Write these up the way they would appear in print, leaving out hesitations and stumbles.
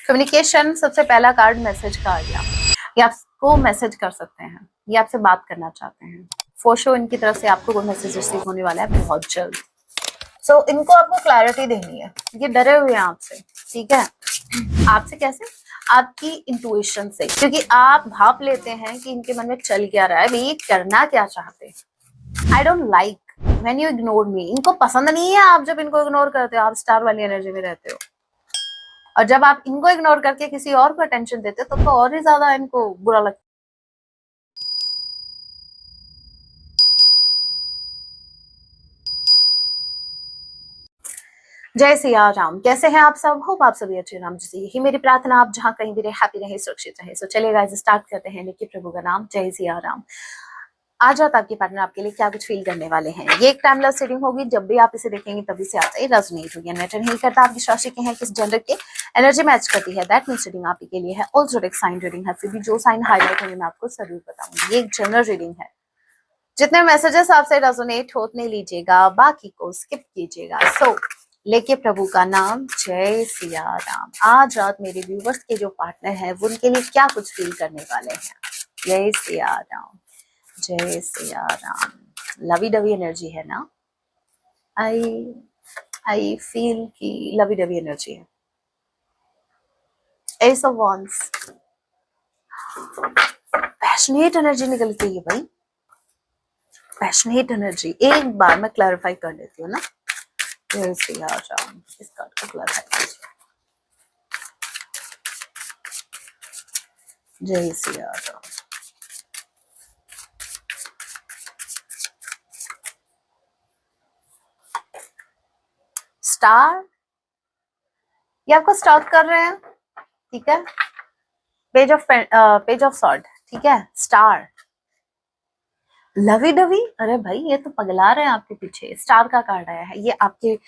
Communication सबसे पहला card message का आ गया। ये आपको मैसेज कर सकते हैं, ये आपसे बात करना चाहते हैं। फॉर श्योर इनकी तरफ से आपको कोई मैसेज रिसीव होने वाला है बहुत जल्द। सो इनको आपको क्लैरिटी देनी है, ये डरे हुए हैं आपसे, ठीक है। आपसे कैसे? आपकी इंट्यूशन से, क्योंकि आप भाप लेते हैं कि इनके मन में चल क्या रहा है, ये करना क्या चाहते हैं। I don't like when you ignore me. इनको पसंद नहीं है आप जब इनको इग्नोर करते हो, आप स्टार वाली एनर्जी में रहते हो। और जब आप इनको इग्नोर करके किसी और को अटेंशन देते हो तो और ही ज्यादा इनको बुरा लगता है। जय सिया राम। कैसे हैं आप सब? होप आप सभी अच्छे राम जी। यही मेरी प्रार्थना, आप जहां कहीं भी रहे हैप्पी रहे, सुरक्षित रहे। सो चलिए गाइस स्टार्ट करते हैं। लेके प्रभु का नाम, जय सिया राम। आज रात आपके पार्टनर आपके लिए क्या कुछ फील करने वाले हैं। ये एक टाइमलेस रीडिंग होगी, जब भी आप इसे देखेंगे तभी से आपसे रेजोनेट होगी। मैटर नहीं करता आप किस राशि के हैं, किस जेंडर के, एनर्जी मैच करती है, दैट मींस रीडिंग आप ही के लिए है। ऑल्सो एक साइन रीडिंग है, फिर भी जो साइन हाईलाइट होंगे मैं आपको जरूर बताऊंगी। ये एक जनरल रीडिंग है। जितने मैसेजेस आपसे रेजोनेट होने लीजिएगा, बाकी को स्किप कीजिएगा। सो लेके प्रभु का नाम, जय सिया राम। आज रात मेरे व्यूवर्स के जो पार्टनर है वो उनके लिए क्या कुछ फील करने वाले हैं। जय सिया राम, जय Siya Ram. Lovey dovey energy है ना? आई आई फील की लवी डवी एनर्जी है। S of wands, passionate energy निकलती है भाई, पैशनेट एनर्जी। एक बार मैं क्लैरिफाई कर लेती हूँ ना। जय सिया राम, इस कार्ड को क्लैरिफाई कीजिए। जय सिया राम। स्टार, ये आपको स्टार्ट कर रहे हैं, ठीक है। पेज ऑफ सॉर्ड, ठीक है। स्टार, लवी डवी, अरे भाई ये तो पगला रहे हैं आपके पीछे। स्टार का कार्ड आया है, ये आपके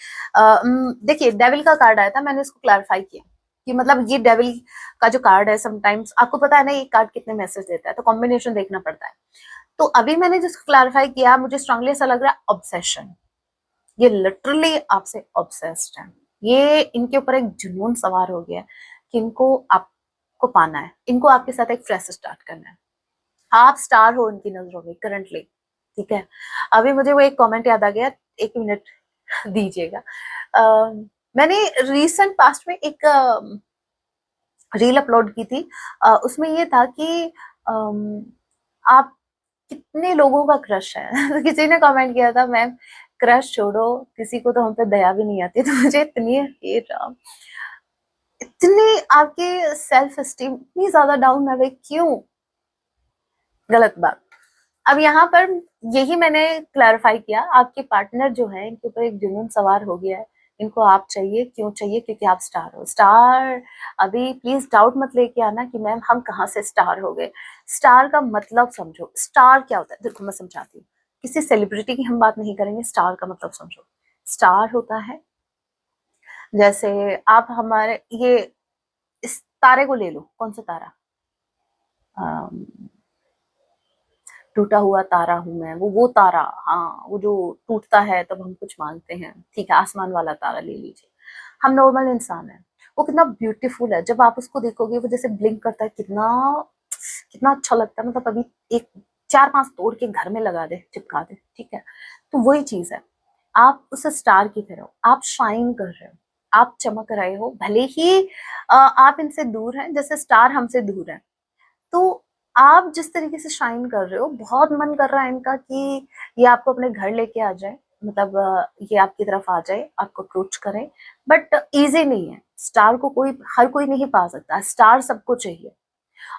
देखिए डेविल का कार्ड आया था, मैंने इसको क्लैरिफाई किया कि मतलब ये डेविल का जो कार्ड है, समटाइम्स आपको पता है ना ये कार्ड कितने मैसेज देता है, तो कॉम्बिनेशन देखना पड़ता है। तो अभी मैंने जिसको क्लैरिफाई किया, मुझे स्ट्रांगली ऐसा लग रहा है ऑब्सेशन। ये लिटरली आपसे ऑब्सेस्ड है। ये इनके ऊपर एक जुनून सवार हो गया है कि इनको आपको पाना है, इनको आपके साथ एक फ्रेश स्टार्ट करना है। आप स्टार हो उनकी नजरों में करंटली, ठीक है। अभी मुझे वो एक कमेंट याद आ गया, एक मिनट दीजिएगा। मैंने रिसेंट पास्ट में एक रील अपलोड की थी। उसमें ये था कि आप कितने लोगों का क्रश है। तो किसी ने कमेंट किया था, मैम क्रश छोड़ो, किसी को तो हम पे दया भी नहीं आती। तो मुझे इतनी इतनी आपके सेल्फ एस्टीम इतनी ज्यादा डाउन है भाई, क्यों? गलत बात। अब यहाँ पर यही मैंने क्लैरिफाई किया, आपके पार्टनर जो है इनके ऊपर एक जुनून सवार हो गया है। इनको आप चाहिए, क्यों चाहिए? क्योंकि आप स्टार हो। स्टार, अभी प्लीज डाउट मत लेके आना कि मैम हम कहाँ से स्टार हो गए। स्टार का मतलब समझो, स्टार क्या होता है देखो मैं समझाती हूँ। किसी सेलिब्रिटी की हम बात नहीं करेंगे, स्टार का मतलब समझो। स्टार होता है, जैसे आप हमारे ये इस तारे को ले लो, कौन सा तारा? टूटा हुआ तारा हूं मैं, वो तारा, हाँ वो जो टूटता है तब हम कुछ मांगते हैं, ठीक है। आसमान वाला तारा ले लीजिए। हम नॉर्मल इंसान है, वो कितना ब्यूटीफुल है, जब आप उसको देखोगे वो जैसे ब्लिंक करता है, कितना कितना अच्छा लगता है। मतलब अभी एक 4-5 तोड़ के घर में लगा दे, चिपका दे, ठीक है। तो वही चीज है, आप उस स्टार की तरह हो, आप शाइन कर रहे हो, आप चमक रहे हो। भले ही आप इनसे दूर हैं, जैसे स्टार हमसे दूर है। तो आप जिस तरीके से शाइन कर रहे हो, बहुत मन कर रहा है इनका कि ये आपको अपने घर लेके आ जाए, मतलब ये आपकी तरफ आ जाए, आपको अप्रोच करे। बट इजी नहीं है, स्टार को कोई हर कोई नहीं पा सकता, स्टार सबको चाहिए।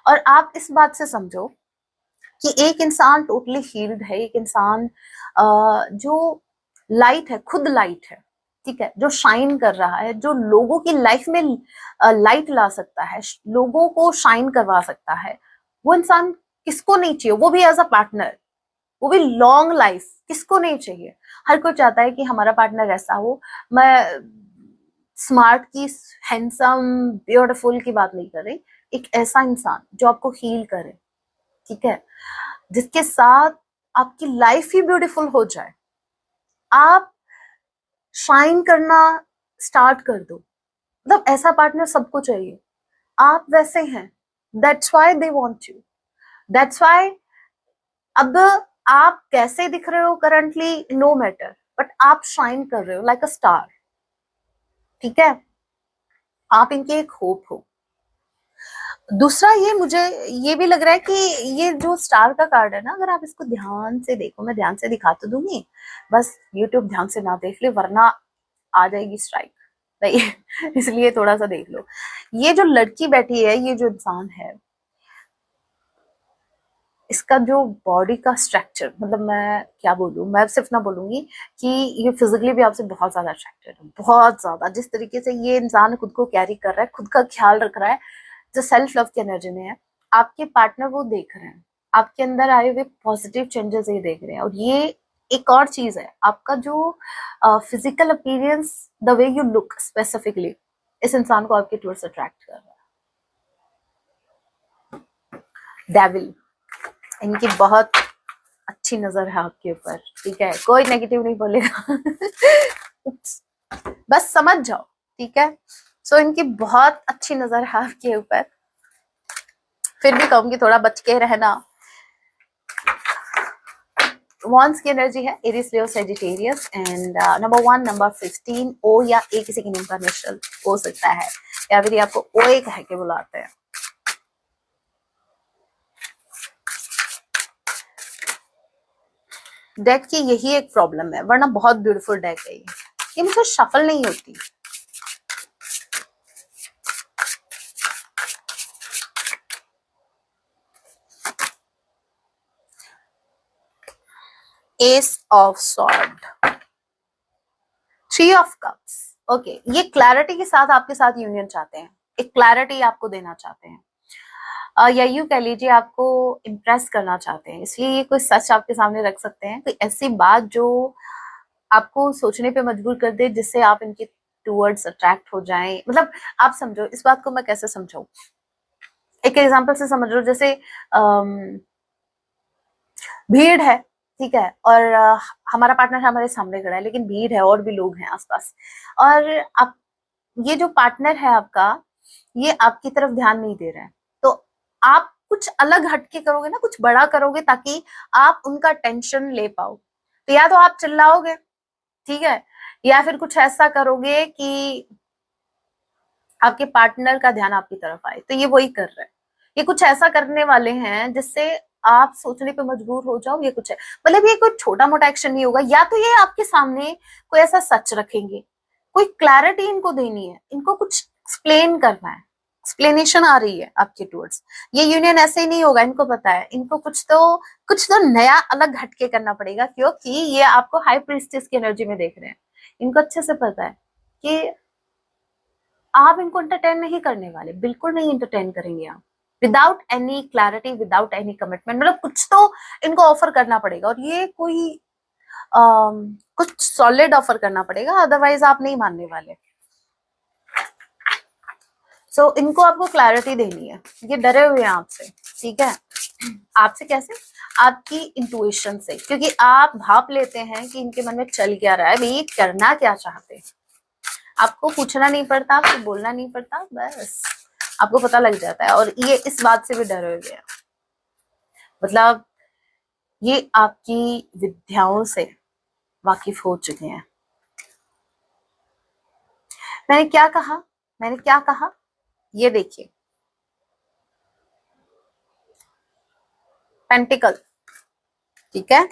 और आप इस बात से समझो कि एक इंसान टोटली हील्ड है, एक इंसान जो लाइट है, खुद लाइट है, ठीक है, जो शाइन कर रहा है, जो लोगों की लाइफ में लाइट ला सकता है, लोगों को शाइन करवा सकता है। वो इंसान किसको नहीं चाहिए, वो भी एज अ पार्टनर, वो भी लॉन्ग लाइफ, किसको नहीं चाहिए? हर कोई चाहता है कि हमारा पार्टनर ऐसा हो। मैं स्मार्ट की, हैंडसम, ब्यूटीफुल की बात नहीं कर रही। एक ऐसा इंसान जो आपको हील करे, ठीक है, जिसके साथ आपकी लाइफ ही ब्यूटीफुल हो जाए। आप शाइन करना स्टार्ट कर दो, मतलब ऐसा पार्टनर सबको चाहिए। आप वैसे हैं, that's why they want you, that's why. अब आप कैसे दिख रहे हो करंटली नो मैटर, बट आप शाइन कर रहे हो लाइक अ स्टार, ठीक है, आप इनके एक होप हो। दूसरा ये मुझे ये भी लग रहा है कि ये जो स्टार का कार्ड है ना, अगर आप इसको ध्यान से देखो, मैं ध्यान से दिखा तो दूंगी, बस यूट्यूब ध्यान से ना देख ले वरना आ जाएगी स्ट्राइक, नहीं इसलिए थोड़ा सा देख लो। ये जो लड़की बैठी है, ये जो इंसान है, इसका जो बॉडी का स्ट्रक्चर, मतलब मैं क्या बोलूं, मैं सिर्फ ना बोलूंगी कि ये फिजिकली भी आपसे बहुत ज्यादा अट्रैक्टेड है, बहुत ज्यादा। जिस तरीके से ये इंसान खुद को कैरी कर रहा है, खुद का ख्याल रख रहा है, जो सेल्फ लव की एनर्जी में है, आपके पार्टनर वो देख रहे हैं, आपके अंदर आए हुए पॉजिटिव चेंजेस ये देख रहे हैं। और ये एक और चीज है, आपका जो physical appearance, the way you look specifically, इस इंसान को आपके टूवर्ड्स अट्रैक्ट कर रहा है। डेविल, इनकी बहुत अच्छी नजर है आपके ऊपर, ठीक है, कोई नेगेटिव नहीं बोलेगा बस समझ जाओ, ठीक है। सो इनकी बहुत अच्छी नजर है आपके ऊपर, फिर भी कहूंगी थोड़ा बच के रहना। वॉन्स की एनर्जी है Aries, Leo, Sagittarius, and number 1, number 15, ओ या ए किसी के नेम का इनिशियल हो सकता है, या फिर आपको ओ ए कह के बुलाते हैं। डेक की यही एक प्रॉब्लम है, वरना बहुत ब्यूटीफुल डेक है ये मुझे शफल नहीं होती। S of sword, 3 of cups, okay, ये क्लैरिटी के साथ आपके साथ यूनियन चाहते हैं, एक क्लैरिटी आपको देना चाहते हैं, या यूं कह लीजिए आपको इम्प्रेस करना चाहते हैं, इसलिए ये कोई सच आपके सामने रख सकते हैं, कोई ऐसी बात जो आपको सोचने पे मजबूर कर दे, जिससे आप इनके टूवर्ड्स अट्रैक्ट हो जाएं। मतलब आप समझो इस बात को, मैं कैसे समझाऊं, एक एग्जांपल से समझ लो, जैसे भीड़ है, ठीक है, और हमारा पार्टनर हमारे सामने खड़ा है, लेकिन भीड़ है और भी लोग हैं आसपास, और आप, ये जो पार्टनर है आपका, ये आपकी तरफ ध्यान नहीं दे रहा है, तो आप कुछ अलग हटके करोगे ना, कुछ बड़ा करोगे ताकि आप उनका टेंशन ले पाओ। तो या तो आप चिल्लाओगे, ठीक है, या फिर कुछ ऐसा करोगे कि आपके पार्टनर का ध्यान आपकी तरफ आए, तो ये वही कर रहे हैं, ये कुछ ऐसा करने वाले हैं जिससे आप सोचने पे मजबूर हो जाओ, ये कुछ है, मतलब ये कोई छोटा मोटा एक्शन नहीं होगा, या तो ये आपके सामने कोई ऐसा सच रखेंगे, कोई क्लैरिटी इनको देनी है, इनको कुछ एक्सप्लेन करना है, एक्सप्लेनेशन आ रही है आपके टूवर्ड्स। ये यूनियन ऐसे ही नहीं होगा, इनको पता है, इनको कुछ तो नया अलग हटके करना पड़ेगा, क्योंकि ये आपको हाई प्रीस्टेस की एनर्जी में देख रहे हैं, इनको अच्छे से पता है कि आप इनको एंटरटेन नहीं करने वाले, बिल्कुल नहीं एंटरटेन करेंगे आप, without any clarity, without any commitment, मतलब कुछ तो इनको ऑफर करना पड़ेगा, और ये कोई कुछ सॉलिड ऑफर करना पड़ेगा, अदरवाइज आप नहीं मानने वाले। सो इनको आपको क्लैरिटी देनी है, ये डरे हुए हैं आपसे, ठीक है, आपसे कैसे, आपकी इंट्यूशन से, क्योंकि आप भाप लेते हैं कि इनके मन में चल क्या रहा है, भाई ये करना क्या चाहते हैं, आपको पूछना नहीं पड़ता, आपको बोलना नहीं पड़ता, बस आपको पता लग जाता है, और ये इस बात से भी डरे हुए हैं, मतलब ये आपकी विद्याओं से वाकिफ हो चुके हैं। मैंने क्या कहा, मैंने क्या कहा, ये देखिए, पेंटिकल, ठीक है,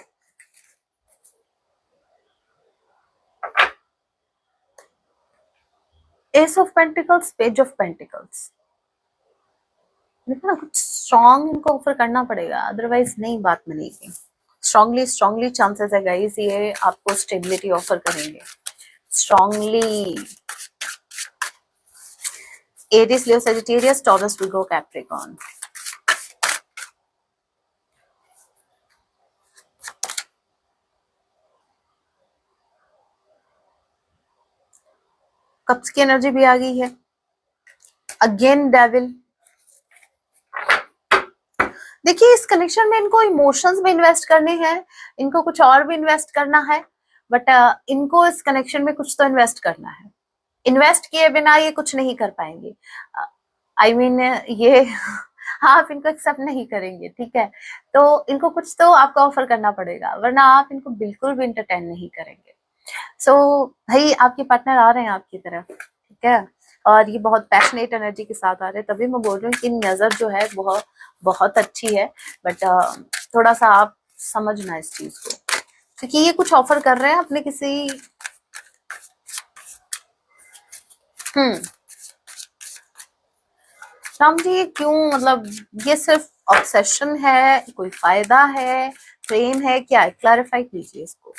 S of pentacles, page of pentacles, ना कुछ स्ट्रॉन्ग इनको ऑफर करना पड़ेगा, अदरवाइज नहीं बात बनेगी। स्ट्रांगली स्ट्रांगली चांसेस है गाइस, ये आपको स्टेबिलिटी ऑफर करेंगे strongly. Aries, Leo, Sagittarius, Taurus, Virgo, Capricorn, cups की एनर्जी भी आ गई है, अगेन डेविल। देखिए इस कनेक्शन में इनको इमोशंस में इन्वेस्ट करने हैं, इनको कुछ और भी इन्वेस्ट करना है, बट इनको इस कनेक्शन में कुछ तो इन्वेस्ट करना है, इन्वेस्ट किए बिना ये कुछ नहीं कर पाएंगे। आई मीन ये आप इनको एक्सेप्ट नहीं करेंगे, ठीक है, तो इनको कुछ तो आपको ऑफर करना पड़ेगा, वरना आप इनको बिल्कुल भी इंटरटेन नहीं करेंगे। सो भाई आपके पार्टनर आ रहे हैं आपकी तरफ, ठीक है, और ये बहुत पैशनेट एनर्जी के साथ आ रहे हैं, तभी मैं बोल रही हूँ कि नजर जो है बहुत बहुत अच्छी है, बट थोड़ा सा आप समझना इस चीज को, क्योंकि ये कुछ ऑफर कर रहे हैं अपने किसी हम्म राम जी, ये क्यों, मतलब ये सिर्फ ऑब्सेशन है, कोई फायदा है, प्रेम है, क्या है, क्लैरिफाई कीजिए इसको।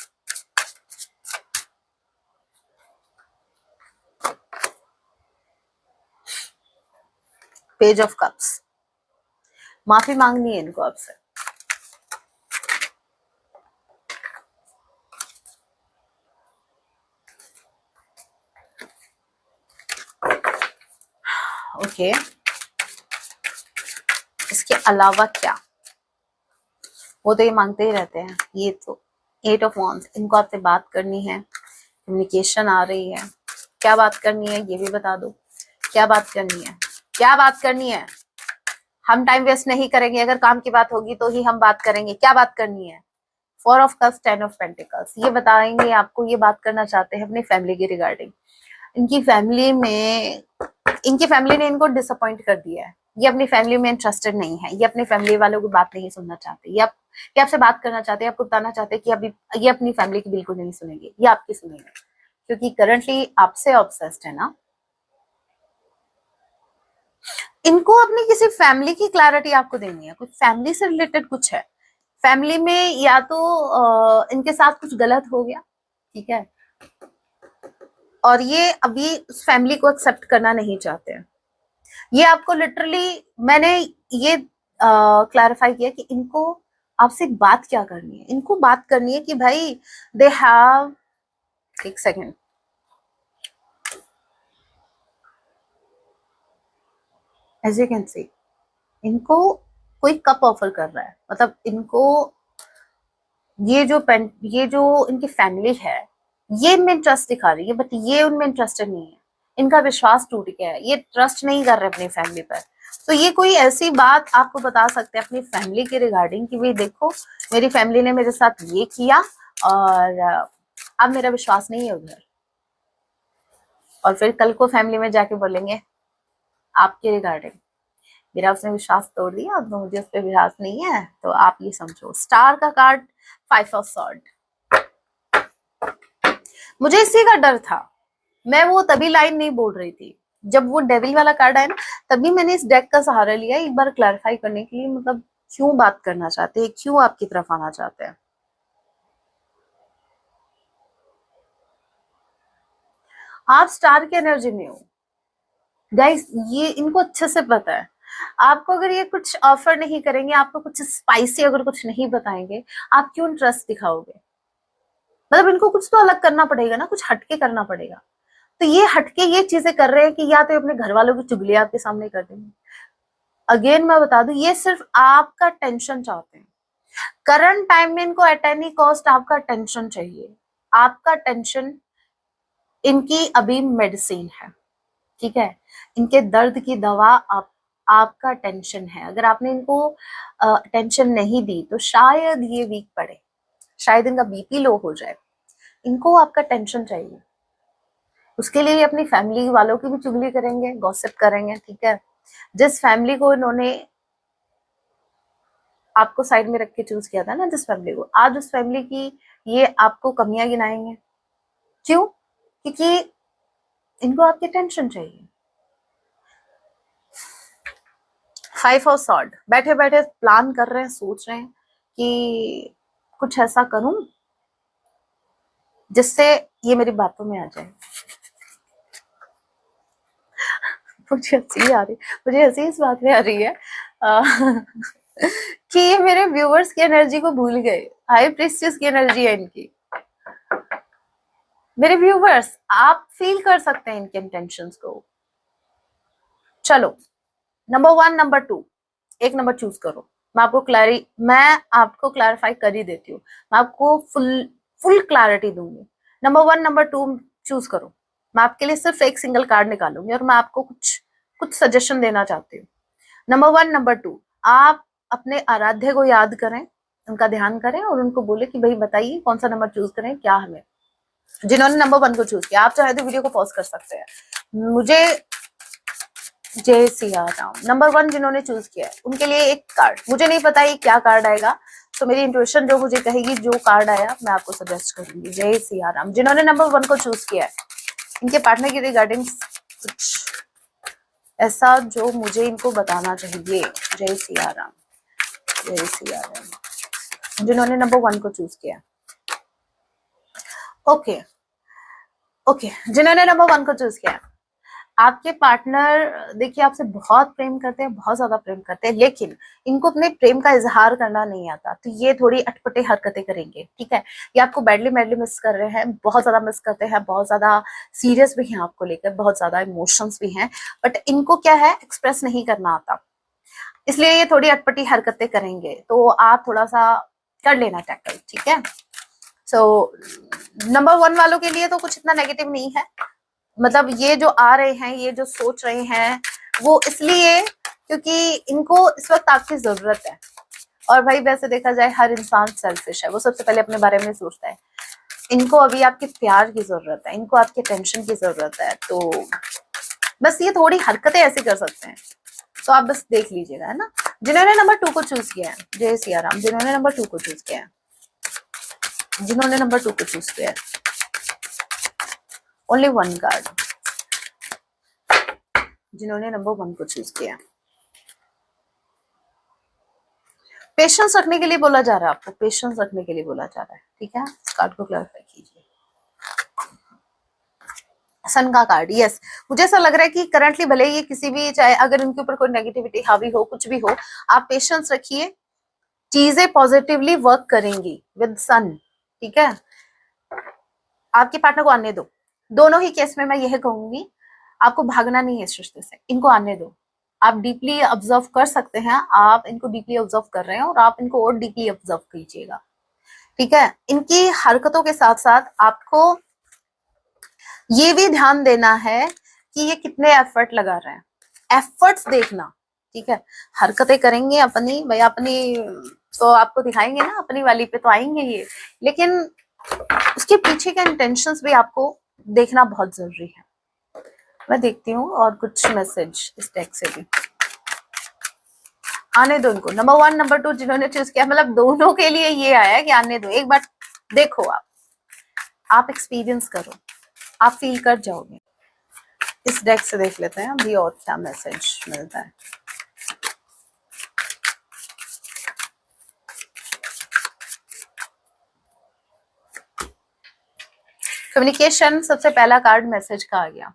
पेज ऑफ कप्स, माफी मांगनी है इनको आपसे। ओके, इसके अलावा क्या, वो तो ये मांगते ही रहते हैं। ये तो 8 ऑफ वांड्स, इनको आपसे बात करनी है, कम्युनिकेशन आ रही है, क्या बात करनी है ये भी बता दो, क्या बात करनी है, क्या बात करनी है, हम टाइम वेस्ट नहीं करेंगे, अगर काम की बात होगी तो ही हम बात करेंगे, क्या बात करनी है। 4 ऑफ कप्स, 10 ऑफ पेंटिकल्स, ये बताएंगे आपको, ये बात करना चाहते हैं अपनी फैमिली के रिगार्डिंग। इनकी फैमिली में, इनकी फैमिली ने इनको डिसअपॉइंट कर दिया है, ये अपनी फैमिली में इंटरेस्टेड नहीं है, ये अपनी फैमिली वालों की बात नहीं सुनना चाहते, ये आपसे बात करना चाहते हैं, आपको बताना चाहते हैं कि अभी ये अपनी फैमिली की बिल्कुल नहीं सुनेंगे, ये आपकी सुनेंगे, क्योंकि करंटली आपसे ऑब्सेस्ड है ना। इनको अपनी किसी फैमिली की क्लैरिटी आपको देनी है, कुछ फैमिली से रिलेटेड कुछ है, फैमिली में या तो इनके साथ कुछ गलत हो गया, ठीक है, और ये अभी उस फैमिली को एक्सेप्ट करना नहीं चाहते हैं। ये आपको लिटरली, मैंने ये क्लैरिफाई किया कि इनको आपसे बात क्या करनी है, इनको बात करनी है कि भाई दे हैव, एक second, as you can see, इनको कोई कप ऑफर कर रहा है, मतलब इनको ये जो इनकी फैमिली है, ये इनमें इंटरेस्ट दिखा रही है, बट ये उनमें इंटरेस्टेड नहीं है, इनका विश्वास टूट गया है, ये ट्रस्ट नहीं कर रहे अपनी फैमिली पर। तो ये कोई ऐसी बात आपको बता सकते हैं अपनी फैमिली के रिगार्डिंग कि भाई देखो, मेरी फैमिली ने मेरे साथ ये किया और अब मेरा विश्वास नहीं है उधर, और फिर कल को फैमिली में जाके बोलेंगे आपके रिगार्डिंग, मेरा उसने विश्वास तोड़ दिया, अब तो मुझे उस पर विश्वास नहीं है, तो आप ये समझो। स्टार का कार्ड, 5 ऑफ सॉर्ड, मुझे इसी का डर था, मैं वो तभी लाइन नहीं बोल रही थी, जब वो डेविल वाला कार्ड आया ना, तभी मैंने इस डेक का सहारा लिया एक बार क्लैरिफाई करने के लिए, मतलब क्यों बात करना चाहते हैं, क्यों आपकी तरफ आना चाहते हैं। आप स्टार की एनर्जी में हो गाइस, ये इनको अच्छे से पता है, आपको अगर ये कुछ ऑफर नहीं करेंगे, आपको कुछ स्पाइसी अगर कुछ नहीं बताएंगे, आप क्यों इंटरेस्ट दिखाओगे, मतलब इनको कुछ तो अलग करना पड़ेगा ना, कुछ हटके करना पड़ेगा, तो ये हटके ये चीजें कर रहे हैं कि या तो अपने घर वालों की चुगली आपके सामने कर देंगे। अगेन मैं बता दूं, ये सिर्फ आपका टेंशन चाहते हैं, करंट टाइम में इनको एट एनी कॉस्ट आपका टेंशन चाहिए, आपका टेंशन इनकी अभी मेडिसिन है, ठीक है, इनके दर्द की दवा आपका टेंशन है, अगर आपने इनको टेंशन नहीं दी तो शायद ये वीक पड़े, शायद इनका बीपी लो हो जाए, इनको आपका टेंशन चाहिए, उसके लिए अपनी फैमिली वालों की भी चुगली करेंगे, गॉसिप करेंगे, ठीक है, जिस फैमिली को इन्होंने आपको साइड में रख के चूज किया था ना, जिस फैमिली को, आज उस फैमिली की ये आपको कमियां गिनाएंगे, क्यों, क्योंकि इनको आपकी टेंशन चाहिए। 5 ऑफ सॉर्ड, बैठे बैठे प्लान कर रहे हैं, सोच रहे हैं कि कुछ ऐसा करूं जिससे ये मेरी बातों में आ जाए। मुझे हंसी आ रही, मुझे हंसी इस बात में आ रही है कि ये मेरे व्यूअर्स की एनर्जी को भूल गए, हाई प्रीस्टियस की एनर्जी है इनकी। मेरे व्यूवर्स, आप फील कर सकते हैं इनके इंटेंशंस को। चलो, नंबर 1, नंबर 2, एक नंबर चूज करो, मैं आपको क्लैरिफाई कर ही देती हूँ, मैं आपको फुल फुल क्लैरिटी दूंगी। नंबर 1, नंबर 2 चूज करो, मैं आपके लिए सिर्फ एक सिंगल कार्ड निकालूंगी और मैं आपको कुछ कुछ सजेशन देना चाहती हूँ। नंबर 1, नंबर 2, आप अपने आराध्य को याद करें, उनका ध्यान करें और उनको बोले कि भाई बताइए कौन सा नंबर चूज करें, क्या हमें। जिन्होंने नंबर 1 को चूज किया, आप चाहे तो वीडियो को पॉज कर सकते हैं। मुझे जय सिया राम। नंबर 1 जिन्होंने चूज किया है उनके लिए एक कार्ड, मुझे नहीं पता ये क्या कार्ड आएगा, तो मेरी इंट्यूशन जो मुझे कहेगी, जो कार्ड आया मैं आपको सजेस्ट करूंगी। जय सिया राम। जिन्होंने नंबर 1 को चूज किया है, इनके पार्टनर की रिगार्डिंग कुछ ऐसा जो मुझे इनको बताना चाहिए। जय सिया राम, जय सिया राम। जिन्होंने नंबर 1 को चूज किया, ओके ओके, जिन्होंने नंबर 1 को चूज किया, आपके पार्टनर देखिए आपसे बहुत प्रेम करते हैं, बहुत ज्यादा प्रेम करते हैं, लेकिन इनको अपने प्रेम का इजहार करना नहीं आता, तो ये थोड़ी अटपटे हरकतें करेंगे, ठीक है। ये आपको बैडली मैडली मिस कर रहे हैं, बहुत ज्यादा मिस करते हैं, बहुत ज्यादा सीरियस भी हैं आपको लेकर, बहुत ज्यादा इमोशंस भी हैं, बट इनको क्या है, एक्सप्रेस नहीं करना आता, इसलिए ये थोड़ी अटपटी हरकतें करेंगे, तो आप थोड़ा सा कर लेना टैकल, ठीक है। सो नंबर 1 वालों के लिए तो कुछ इतना नेगेटिव नहीं है, मतलब ये जो आ रहे हैं, ये जो सोच रहे हैं, वो इसलिए क्योंकि इनको इस वक्त आपकी जरूरत है। और भाई वैसे देखा जाए हर इंसान सेल्फिश है, वो सबसे पहले अपने बारे में सोचता है। इनको अभी आपके प्यार की जरूरत है, इनको आपके टेंशन की जरूरत है, तो बस ये थोड़ी हरकतें ऐसी कर सकते हैं, तो आप बस देख लीजिएगा, है ना। जिन्होंने नंबर 2 को चूज किया है, जय सिया राम। जिन्होंने नंबर 2 को चूज किया है, जिन्होंने नंबर 2 को चूज किया है, ओनली 1 कार्ड। जिन्होंने नंबर 1 को चूज किया, पेशेंस रखने के लिए बोला जा रहा है, आपको पेशेंस रखने के लिए बोला जा रहा है, ठीक है। इस कार्ड को क्लैरिफाई कीजिए। सन का कार्ड, यस, मुझे ऐसा लग रहा है कि करंटली भले ये किसी भी, चाहे अगर इनके ऊपर कोई नेगेटिविटी हावी हो, कुछ भी हो, आप पेशेंस रखिए, चीजें पॉजिटिवली वर्क करेंगी विद सन, ठीक है। आपके पार्टनर को आने दो, दोनों ही केस में मैं यह कहूंगी, आपको भागना नहीं है इस रिश्ते से, इनको आने दो। आप डीपली ऑब्जर्व कर सकते हैं, आप इनको डीपली ऑब्जर्व कर रहे हैं और आप इनको और डीपली ऑब्जर्व कीजिएगा, ठीक है। इनकी हरकतों के साथ साथ आपको ये भी ध्यान देना है कि ये कितने एफर्ट लगा रहे हैं, एफर्ट्स देखना, ठीक है। हरकतें करेंगे अपनी, भाई अपनी तो आपको दिखाएंगे ना, अपनी वाली पे तो आएंगे ये, लेकिन उसके पीछे के इंटेंशंस भी आपको देखना बहुत जरूरी है। मैं देखती हूँ और कुछ मैसेज इस टेक्स्ट से भी आने दो इनको। नंबर 1, नंबर 2 जिन्होंने चूज किया, मतलब दोनों के लिए ये आया कि आने दो, एक बार देखो, आप एक्सपीरियंस करो, आप फील कर जाओगे। इस डेक से देख लेते हैं अभी और क्या मैसेज मिलता है। कम्युनिकेशन, सबसे पहला कार्ड मैसेज का आ गया,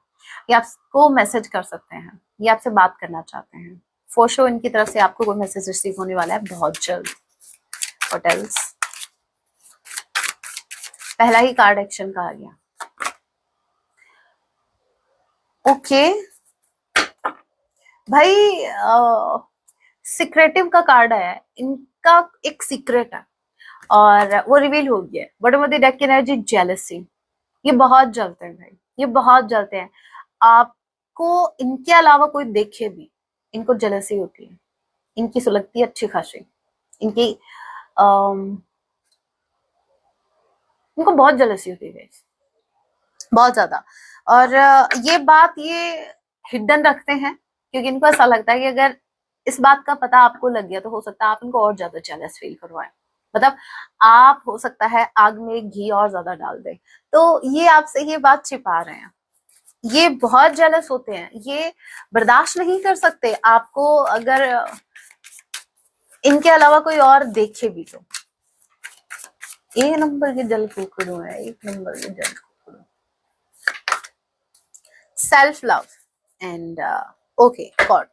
ये आपको मैसेज कर सकते हैं, ये आपसे बात करना चाहते हैं, फॉर श्योर इनकी तरफ से आपको कोई मैसेज रिसीव होने वाला है बहुत जल्द। व्हाट एल्स, पहला ही कार्ड एक्शन का आ गया, ओके भाई। सीक्रेटिव का कार्ड आया है, इनका एक सीक्रेट है और वो रिवील हो गया है। बॉटम ऑफ द डेक की एनर्जी, जेलसी, ये बहुत जलते हैं भाई, ये बहुत जलते हैं। आपको इनके अलावा कोई देखे भी, इनको जेलसी होती है, इनकी सुलगती है अच्छी खासी, इनकी इनको बहुत जेलसी होती है, बहुत ज्यादा। और ये बात ये हिडन रखते हैं क्योंकि इनको ऐसा लगता है कि अगर इस बात का पता आपको लग गया तो हो सकता है आप इनको और ज्यादा जेलस फील करवाएं, मतलब आप हो सकता है आग में घी और ज्यादा डाल दें, तो ये आपसे ये बात छिपा रहे हैं। ये बहुत जेलस होते हैं, ये बर्दाश्त नहीं कर सकते आपको अगर इनके अलावा कोई और देखे भी तो। एक नंबर के जल कुकड़ू है, एक नंबर के जल कुकड़ू। Self love and okay God.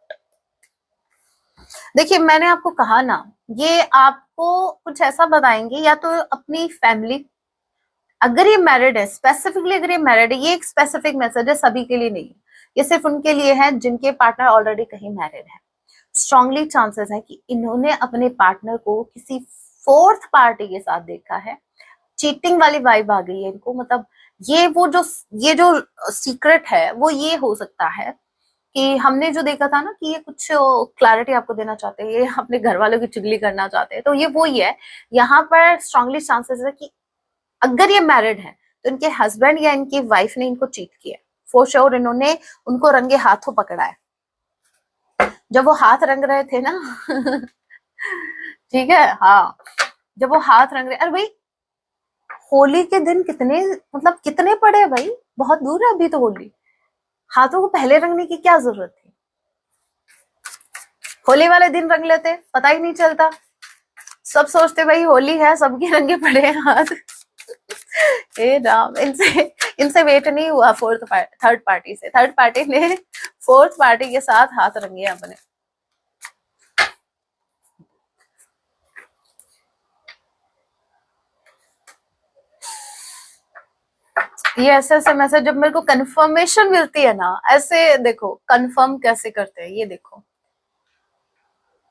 देखिए मैंने आपको कहा ना, ये आपको कुछ ऐसा बताएंगे, या तो अपनी फैमिली, अगर ये मैरिड है, स्पेसिफिकली अगर ये मैरिड है, ये एक स्पेसिफिक मैसेज है, सभी के लिए नहीं, ये सिर्फ उनके लिए है जिनके पार्टनर ऑलरेडी कहीं मैरिड है। स्ट्रांगली चांसेस है कि इन्होंने अपने पार्टनर को किसी फोर्थ पार्टी के साथ देखा है, चीटिंग वाली वाइब आ गई है इनको, मतलब ये जो सीक्रेट है वो ये हो सकता है कि हमने जो देखा था ना कि ये कुछ क्लैरिटी आपको देना चाहते हैं, ये अपने घर वालों की चुगली करना चाहते हैं, तो ये वो ही है। यहाँ पर स्ट्रांगली चांसेस है कि अगर ये मैरिड है तो इनके हस्बैंड या इनकी वाइफ ने इनको चीट किया, फॉर श्योर इन्होंने उनको रंगे हाथों पकड़ा है। जब वो हाथ रंग रहे थे ना ठीक है, हाँ, जब वो हाथ रंग रहे, अरे भाई होली के दिन कितने, मतलब कितने पड़े हैं भाई, बहुत दूर है अभी तो होली, हाथों को पहले रंगने की क्या जरूरत थी? होली वाले दिन रंग लेते, पता ही नहीं चलता, सब सोचते भाई होली है, सबके रंगे पड़े हैं हाथ। हे राम, इनसे इनसे वेट नहीं हुआ थर्ड पार्टी से, थर्ड पार्टी ने फोर्थ पार्टी के साथ हाथ रंगे अपने। ये ऐसे ऐसे मैसेज जब मेरे को कंफर्मेशन मिलती है ना, ऐसे देखो कंफर्म कैसे करते हैं, ये देखो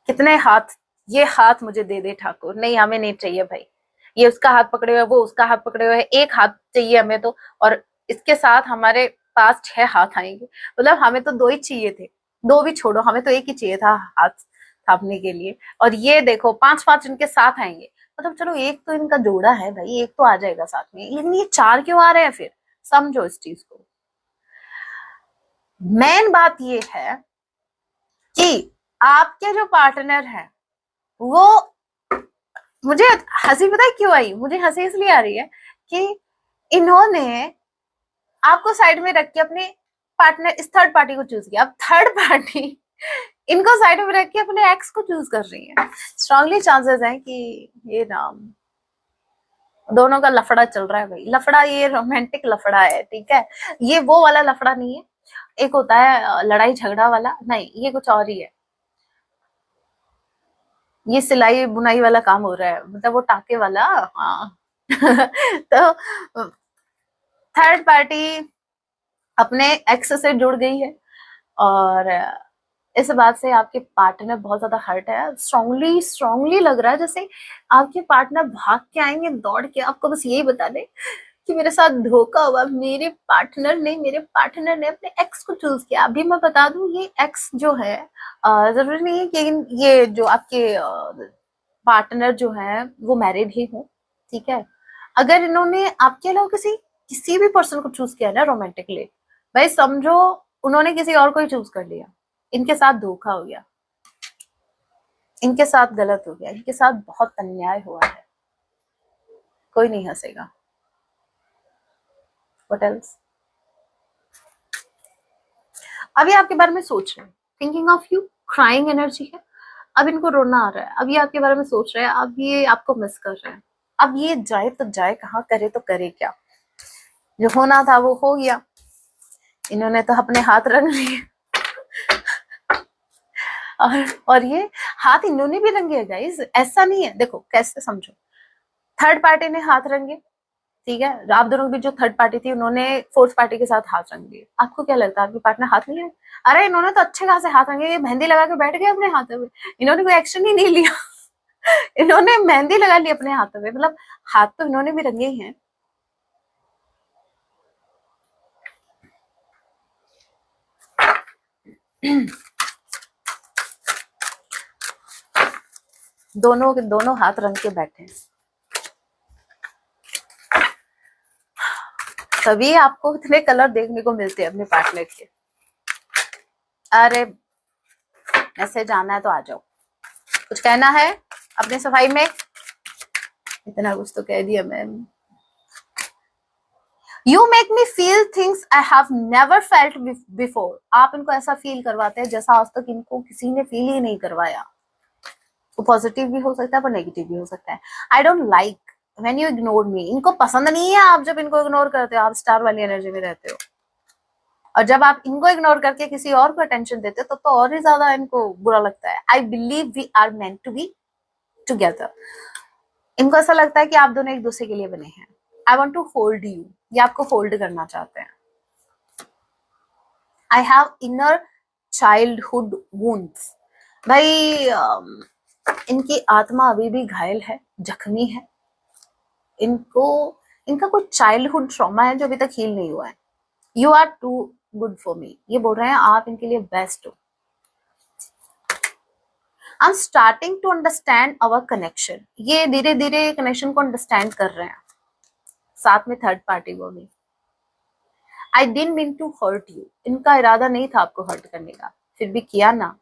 कितने हाथ, ये हाथ मुझे दे दे ठाकुर, नहीं हमें नहीं चाहिए भाई, ये उसका हाथ पकड़े हुए, वो उसका हाथ पकड़े हुए, एक हाथ चाहिए हमें तो, और इसके साथ हमारे पास 6 हाथ आएंगे, मतलब हमें तो 2 ही चाहिए थे, 2 भी छोड़ो, हमें तो एक ही चाहिए था हाथ थापने के लिए, और ये देखो 5-5 इनके साथ आएंगे, मतलब चलो एक तो इनका जोड़ा है भाई, एक तो आ जाएगा साथ में, लेकिन ये 4 क्यों आ रहे हैं फिर, समझो इस चीज को। मेन बात ये है कि आपके जो पार्टनर है वो, मुझे हंसी पता है क्यों आई, मुझे हंसी इसलिए आ रही है कि इन्होंने आपको साइड में रख के अपने पार्टनर, इस थर्ड पार्टी को चूज किया, अब थर्ड पार्टी इनको साइड में रख के अपने एक्स को चूज कर रही है। स्ट्रांगली चांसेस हैं कि ये नाम दोनों का लफड़ा चल रहा है भाई, लफड़ा ये रोमांटिक लफड़ा है, ठीक है, ये वो वाला लफड़ा नहीं है, एक होता है लड़ाई झगड़ा वाला, नहीं ये कुछ और ही है, ये सिलाई बुनाई वाला काम हो रहा है, मतलब वो टाके वाला, हाँ तो थर्ड पार्टी अपने एक्स से जुड़ गई है, और इस बात से आपके पार्टनर बहुत ज्यादा हर्ट है, स्ट्रांगली स्ट्रांगली लग रहा है जैसे आपके पार्टनर भाग के आएंगे दौड़ के, आपको बस यही बता दे कि मेरे साथ धोखा हुआ, मेरे पार्टनर ने अपने एक्स को चूज किया। अभी मैं बता दूं ये एक्स जो है, जरूरी नहीं है कि ये जो आपके पार्टनर जो है वो मैरिड ही हो, ठीक है, अगर इन्होंने आपके अलावा किसी किसी भी पर्सन को चूज किया ना रोमांटिकली, भाई समझो उन्होंने किसी और को ही चूज कर लिया, इनके साथ धोखा हो गया, इनके साथ गलत हो गया, इनके साथ बहुत अन्याय हुआ है, कोई नहीं हंसेगा। व्हाट एल्स, अभी आपके बारे में सोच रहे हैं, thinking of you, crying energy है, अब इनको रोना आ रहा है, अब ये आपके बारे में सोच रहे हैं, अब ये आपको मिस कर रहे हैं, अब ये जाए तो जाए कहाँ, करे तो करे क्या, जो होना था वो हो गया, इन्होंने तो अपने हाथ रंग लिए और ये हाथ इन्होंने भी रंगे है गाइस, ऐसा नहीं है, देखो कैसे समझो, थर्ड पार्टी ने हाथ रंगे, ठीक है, आप दोनों की जो थर्ड पार्टी थी उन्होंने फोर्थ पार्टी के साथ हाथ रंग लिए, आपको क्या लगता है आपके पार्टनर हाथ नहीं रंगे? अरे इन्होंने तो अच्छे खासे हाथ रंगे, ये मेहंदी लगा के बैठ गए अपने हाथों में, इन्होंने कोई एक्शन ही नहीं लिया इन्होंने मेहंदी लगा ली अपने हाथों में, मतलब हाथ तो इन्होंने भी रंगे ही हैं। दोनों के दोनों हाथ रंग के बैठे हैं, तभी आपको इतने कलर देखने को मिलते हैं अपने पार्टनर के। अरे ऐसे जाना है तो आ जाओ, कुछ कहना है अपनी सफाई में, इतना कुछ तो कह दिया ma'am. You make me feel things I have never felt before, आप इनको ऐसा फील करवाते हैं जैसा आज तक इनको किसी ने फील ही नहीं करवाया, वो पॉजिटिव भी हो सकता है पर नेगेटिव भी हो सकता है। I don't like when you ignore me, इनको पसंद नहीं है आप जब इनको इग्नोर करते हो, आप स्टार वाली एनर्जी में रहते हो, और जब आप इनको इग्नोर करके किसी और को अटेंशन देते हो तो और ही ज्यादा इनको बुरा लगता है। I believe we are meant to be together, इनको ऐसा लगता है कि आप दोनों एक दूसरे के लिए बने हैं। I want to hold you, ये आपको होल्ड करना चाहते हैं। I have inner childhood wounds, भाई इनकी आत्मा अभी भी घायल है, जख्मी है, इनको इनका कुछ चाइल्डहुड ट्रॉमा है जो अभी तक हील नहीं हुआ है। You are too good for me, ये बोल रहे हैं आप इनके लिए बेस्ट हो। I am starting to understand our connection, ये धीरे धीरे कनेक्शन को अंडरस्टैंड कर रहे हैं, साथ में थर्ड पार्टी को भी। I didn't mean to hurt you, इनका इरादा नहीं था आपको हर्ट करने का, फिर भी किया ना।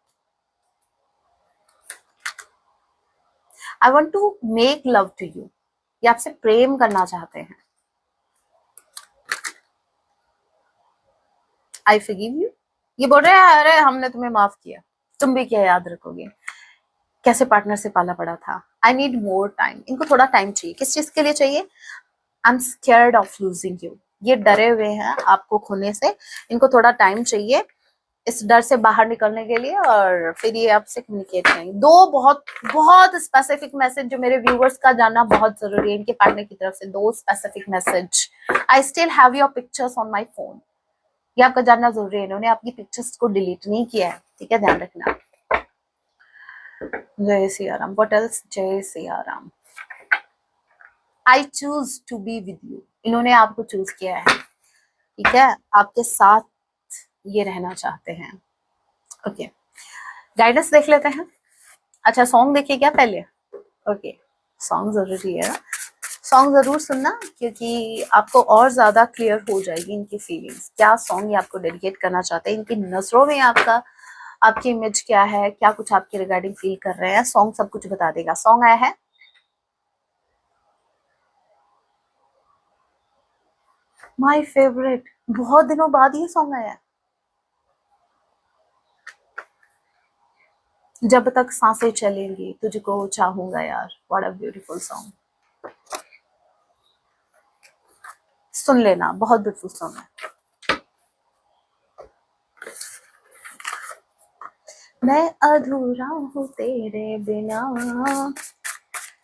I want to make love to you, ये आपसे प्रेम करना चाहते हैं। आई फॉरगिव यू, ये बोल रहे हैं अरे हमने तुम्हें माफ किया, तुम भी क्या याद रखोगे, कैसे पार्टनर से पाला पड़ा था। आई नीड मोर टाइम, इनको थोड़ा टाइम चाहिए, किस चीज के लिए चाहिए। I am scared of losing you, ये डरे हुए हैं आपको खोने से, इनको थोड़ा टाइम चाहिए इस डर से बाहर निकलने के लिए, और फिर ये आपसे कम्युनिकेट करेंगे। दो बहुत बहुत स्पेसिफिक मैसेज जो मेरे व्यूवर्स का जानना बहुत जरूरी है, इनके पार्टनर की तरफ से दो specific message. I still have your pictures on my phone, ये आपका जानना जरूरी है, इन्होंने आपकी पिक्चर्स को डिलीट नहीं किया है, ठीक है, ध्यान रखना। जय सिया राम, व्हाट एल्स, जय Siya Ram. I choose to be with you, इन्होंने आपको चूज किया है, ठीक है, आपके साथ ये रहना चाहते हैं। ओके, गाइडेंस देख लेते हैं। अच्छा, सॉन्ग देखिए क्या पहले। ओके, सॉन्ग जरूरी है, सॉन्ग जरूर सुनना, क्योंकि आपको और ज्यादा क्लियर हो जाएगी इनकी फीलिंग्स, क्या सॉन्ग ये आपको डेडिकेट करना चाहते हैं, इनकी नजरों में आपका, आपकी इमेज क्या है, क्या कुछ आपके रिगार्डिंग फील कर रहे हैं, सॉन्ग सब कुछ बता देगा। सॉन्ग आया है माय फेवरेट, बहुत दिनों बाद ये सॉन्ग आया है। जब तक सांसें चलेंगी तुझको चाहूंगा यार, व्हाट अ ब्यूटीफुल सॉन्ग, सुन लेना, बहुत ब्यूटीफुल सॉन्ग है। मैं अधूरा हूँ तेरे बिना,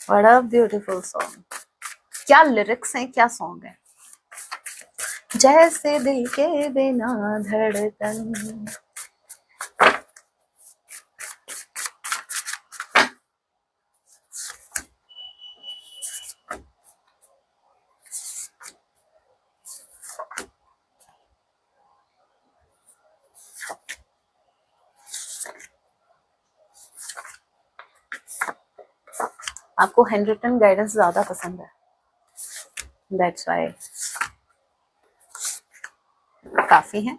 व्हाट अ ब्यूटीफुल सॉन्ग, क्या लिरिक्स हैं, क्या सॉन्ग है। जैसे दिल के बिना धड़कन, आपको हैंड रिटन गाइडेंस ज्यादा पसंद है, दैट्स व्हाई, काफी है।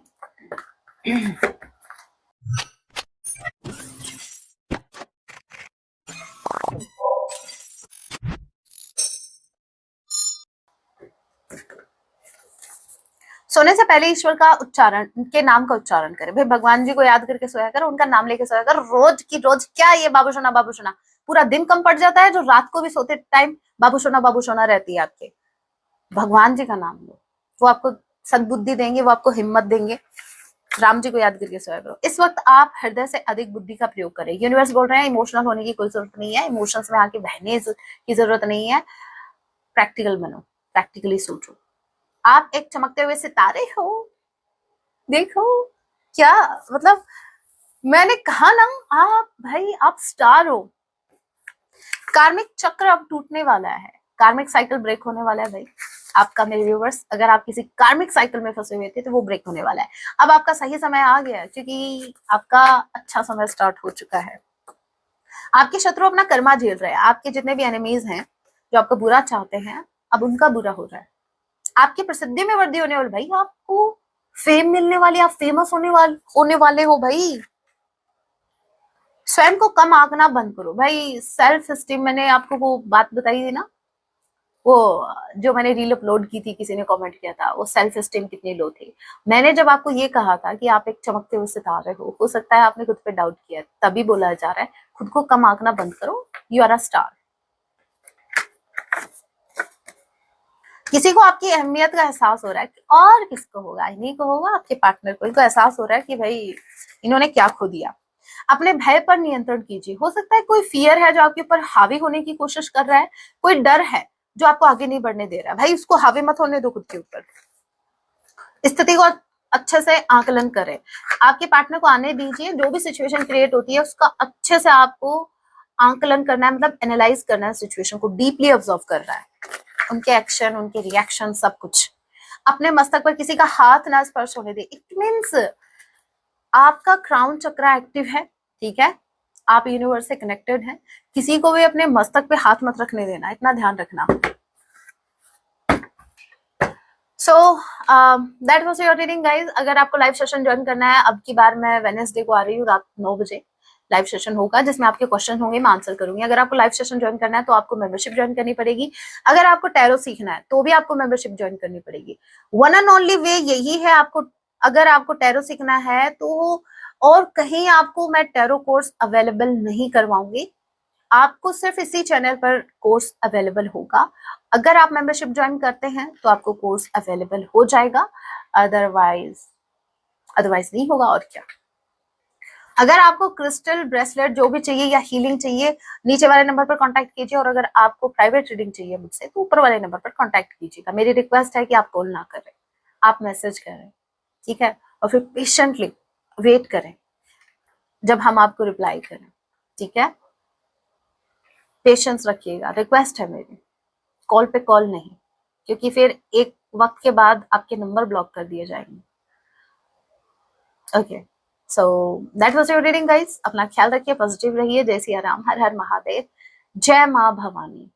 सोने से पहले ईश्वर का उच्चारण, उनके नाम का उच्चारण करें, भाई भगवान जी को याद करके सोया कर, उनका नाम लेके सोया कर, रोज की रोज। क्या ये बाबू सोना पूरा दिन कम पड़ जाता है जो रात को भी सोते टाइम बाबू सोना रहती है आपके। भगवान जी का नाम लो, वो आपको सद्बुद्धि देंगे, वो आपको हिम्मत देंगे। राम जी को याद करके सोया करो। इस वक्त आप हृदय से अधिक बुद्धि का प्रयोग करें। यूनिवर्स बोल रहे हैं इमोशनल होने की कोई जरूरत नहीं है, इमोशंस में आके बहने की जरूरत नहीं है, प्रैक्टिकल बनो, प्रैक्टिकली सोचो। आप एक चमकते हुए सितारे हो, देखो क्या, मतलब मैंने कहा ना, आप भाई आप स्टार हो। कार्मिक चक्र अब टूटने वाला है, कार्मिक साइकिल ब्रेक होने वाला है भाई आपका। मेरे व्यूवर्स, अगर आप किसी कार्मिक साइकिल में फंसे हुए थे तो वो ब्रेक होने वाला है। अब आपका सही समय आ गया है, क्योंकि आपका अच्छा समय स्टार्ट हो चुका है। आपके शत्रु अपना कर्मा झेल रहे हैं, आपके जितने भी एनिमीज हैं जो आपको बुरा चाहते हैं, अब उनका बुरा हो रहा है। आपकी प्रसिद्धि में वृद्धि होने वाली भाई, आपको फेम मिलने वाली, आप फेमस होने वाले हो भाई। स्वयं को कम आंकना बंद करो भाई। सेल्फ एस्टीम, मैंने आपको वो बात बताई थी ना, वो जो मैंने रील अपलोड की थी, किसी ने कमेंट किया था वो सेल्फ एस्टीम कितनी लो थी। मैंने जब आपको ये कहा था कि आप एक चमकते हुए सितारे हो सकता है आपने खुद पे डाउट किया, तभी बोला जा रहा है खुद को कम आंकना बंद करो, यू आर अ स्टार। किसी को आपकी अहमियत का एहसास हो रहा है, और किसको होगा, इन्हीं को होगा, आपके पार्टनर को। इनको एहसास हो रहा है कि भाई इन्होंने क्या खो दिया। अपने भय पर नियंत्रण कीजिए। हो सकता है कोई फियर है जो आपके ऊपर हावी होने की कोशिश कर रहा है, कोई डर है जो आपको आगे नहीं बढ़ने दे रहा है, भाई उसको हावी मत होने दो खुद के ऊपर। स्थिति को अच्छे से आकलन करें, आपके पार्टनर को आने दीजिए। जो भी सिचुएशन क्रिएट होती है उसका अच्छे से आपको आकलन करना है, मतलब एनालाइज करना है, सिचुएशन को डीपली ऑब्जर्व करना है, उनके एक्शन, उनके रिएक्शन, सब कुछ। अपने मस्तक पर किसी का हाथ ना स्पर्श होने दे। इट मीन्स आपका क्राउन चक्र एक्टिव है, ठीक है, आप यूनिवर्स से कनेक्टेड हैं, किसी को भी अपने मस्तक पे हाथ मत रखने देना, इतना ध्यान रखना। So that was your reading guys. अगर आपको लाइव सेशन ज्वाइन करना है, अब की बार मैं वेडनेसडे को आ रही हूँ रात 9 बजे लाइव सेशन होगा, जिसमें आपके क्वेश्चन होंगे, मैं आंसर करूंगी। अगर आपको लाइव सेशन ज्वाइन करना है तो आपको मेंबरशिप ज्वाइन करनी पड़ेगी। अगर आपको टैरो सीखना है तो भी आपको मेंबरशिप ज्वाइन करनी पड़ेगी। वन एंड ओनली वे यही है आपको, अगर आपको टैरो सीखना है तो, और कहीं आपको मैं टैरो कोर्स अवेलेबल नहीं करवाऊंगी, आपको सिर्फ इसी चैनल पर कोर्स अवेलेबल होगा। अगर आप मेंबरशिप ज्वाइन करते हैं तो आपको कोर्स अवेलेबल हो जाएगा, अदरवाइज नहीं होगा। और क्या, अगर आपको क्रिस्टल ब्रेसलेट जो भी चाहिए या हीलिंग चाहिए, नीचे वाले नंबर पर कांटेक्ट कीजिए, और अगर आपको प्राइवेट रीडिंग चाहिए मुझसे तो ऊपर वाले नंबर पर कांटेक्ट कीजिएगा। मेरी रिक्वेस्ट है कि आप कॉल ना करें, आप मैसेज करें, ठीक है, और फिर पेशेंटली वेट करें जब हम आपको रिप्लाई करें, ठीक है। पेशेंस रखिएगा, रिक्वेस्ट है मेरी, कॉल पे कॉल नहीं, क्योंकि फिर एक वक्त के बाद आपके नंबर ब्लॉक कर दिए जाएंगे। Okay, so that was your reading guys. अपना ख्याल रखिए, पॉजिटिव रहिए। जय सिया राम, हर हर महादेव, जय माँ भवानी।